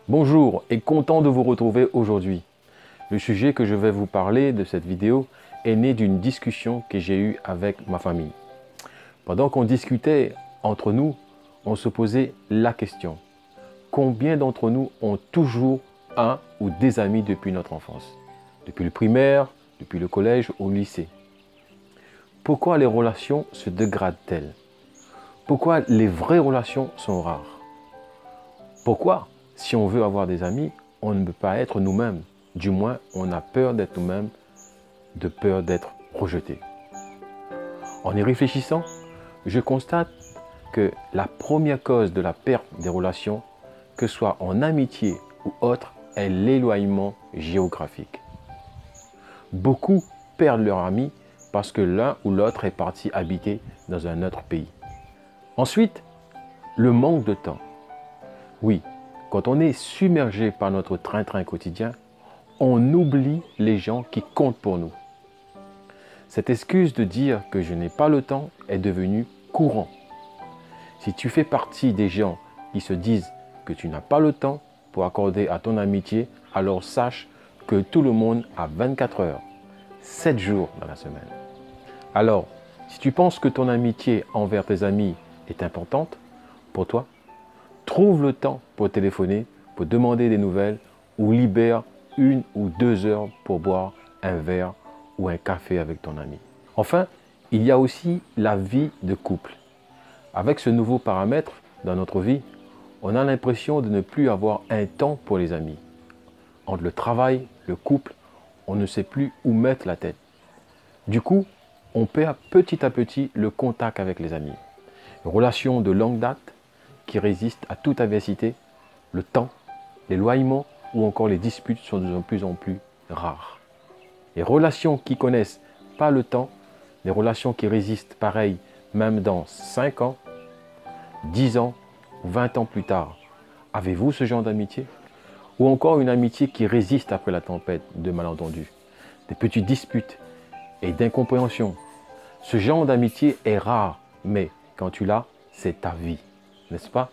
Bonjour et content de vous retrouver aujourd'hui. Le sujet que je vais vous parler de cette vidéo est né d'une discussion que j'ai eue avec ma famille. Pendant qu'on discutait entre nous, on se posait la question: combien d'entre nous ont toujours un ou des amis depuis notre enfance? Depuis le primaire, depuis le collège ou le lycée? Pourquoi les relations se dégradent-elles? Pourquoi les vraies relations sont rares? Pourquoi, si on veut avoir des amis, on ne peut pas être nous-mêmes? Du moins, on a peur d'être nous-mêmes, de peur d'être rejeté. En y réfléchissant, je constate que la première cause de la perte des relations, que ce soit en amitié ou autre, est l'éloignement géographique. Beaucoup perdent leurs amis parce que l'un ou l'autre est parti habiter dans un autre pays. Ensuite, le manque de temps. Oui, quand on est submergé par notre train-train quotidien, on oublie les gens qui comptent pour nous. Cette excuse de dire que je n'ai pas le temps est devenue courant. Si tu fais partie des gens qui se disent que tu n'as pas le temps pour accorder à ton amitié, alors sache que tout le monde a 24 heures, 7 jours dans la semaine. Alors, si tu penses que ton amitié envers tes amis est importante pour toi, trouve le temps pour téléphoner, pour demander des nouvelles ou libère 1 ou 2 heures pour boire un verre ou un café avec ton ami. Enfin, il y a aussi la vie de couple. Avec ce nouveau paramètre dans notre vie, on a l'impression de ne plus avoir un temps pour les amis. Entre le travail, le couple, on ne sait plus où mettre la tête. Du coup, on perd petit à petit le contact avec les amis. Une relation de longue date qui résiste à toute adversité, le temps, l'éloignement ou encore les disputes sont de plus en plus rares. Les relations qui connaissent pas le temps, les relations qui résistent pareil même dans 5 ans, 10 ans ou 20 ans plus tard. Avez-vous ce genre d'amitié? Ou encore une amitié qui résiste après la tempête de malentendus, des petites disputes et d'incompréhension. Ce genre d'amitié est rare, mais quand tu l'as, c'est ta vie, n'est-ce pas?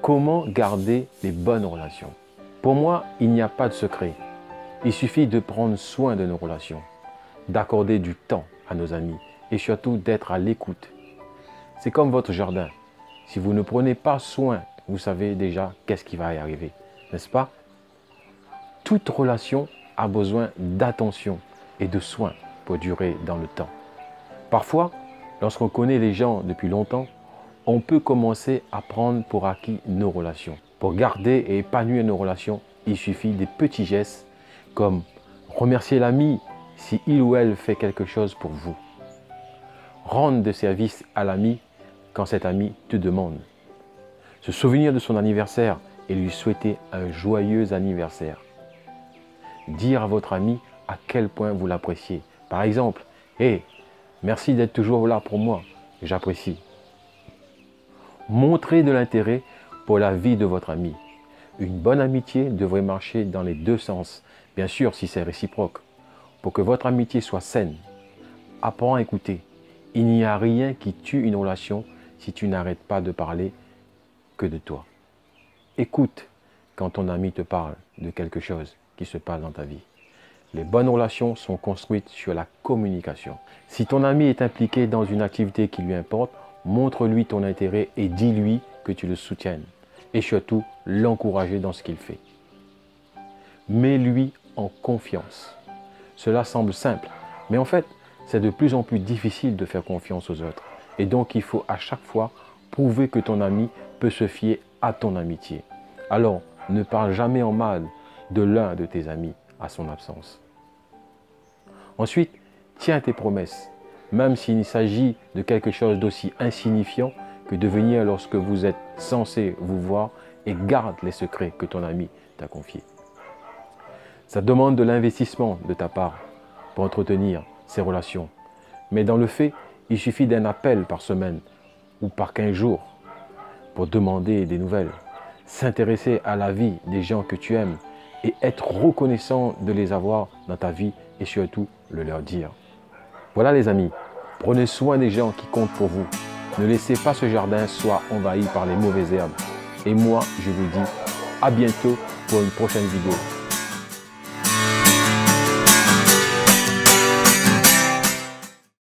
Comment garder les bonnes relations? Pour moi, il n'y a pas de secret. Il suffit de prendre soin de nos relations, d'accorder du temps à nos amis et surtout d'être à l'écoute. C'est comme votre jardin. Si vous ne prenez pas soin, vous savez déjà qu'est-ce qui va y arriver, n'est-ce pas? Toute relation a besoin d'attention et de soins pour durer dans le temps. Parfois, lorsqu'on connaît les gens depuis longtemps, on peut commencer à prendre pour acquis nos relations. Pour garder et épanouir nos relations, il suffit des petits gestes comme remercier l'ami si il ou elle fait quelque chose pour vous. Rendre des services à l'ami quand cet ami te demande. Se souvenir de son anniversaire et lui souhaiter un joyeux anniversaire. Dire à votre ami à quel point vous l'appréciez. Par exemple, « Hey, merci d'être toujours là pour moi, j'apprécie. » Montrez de l'intérêt pour la vie de votre ami. Une bonne amitié devrait marcher dans les deux sens, bien sûr si c'est réciproque. Pour que votre amitié soit saine, apprends à écouter. Il n'y a rien qui tue une relation si tu n'arrêtes pas de parler que de toi. Écoute quand ton ami te parle de quelque chose qui se passe dans ta vie. Les bonnes relations sont construites sur la communication. Si ton ami est impliqué dans une activité qui lui importe, montre-lui ton intérêt et dis-lui que tu le soutiennes. Et surtout, l'encourager dans ce qu'il fait. Mets-lui en confiance. Cela semble simple, mais en fait, c'est de plus en plus difficile de faire confiance aux autres. Et donc, il faut à chaque fois prouver que ton ami peut se fier à ton amitié. Alors, ne parle jamais en mal de l'un de tes amis à son absence. Ensuite, tiens tes promesses, même s'il s'agit de quelque chose d'aussi insignifiant que de venir lorsque vous êtes censé vous voir, et garde les secrets que ton ami t'a confiés. Ça demande de l'investissement de ta part pour entretenir ces relations. Mais dans le fait, il suffit d'un appel par semaine ou par 15 jours pour demander des nouvelles, s'intéresser à la vie des gens que tu aimes et être reconnaissant de les avoir dans ta vie et surtout le leur dire. Voilà les amis, prenez soin des gens qui comptent pour vous. Ne laissez pas ce jardin soit envahi par les mauvaises herbes. Et moi, je vous dis à bientôt pour une prochaine vidéo.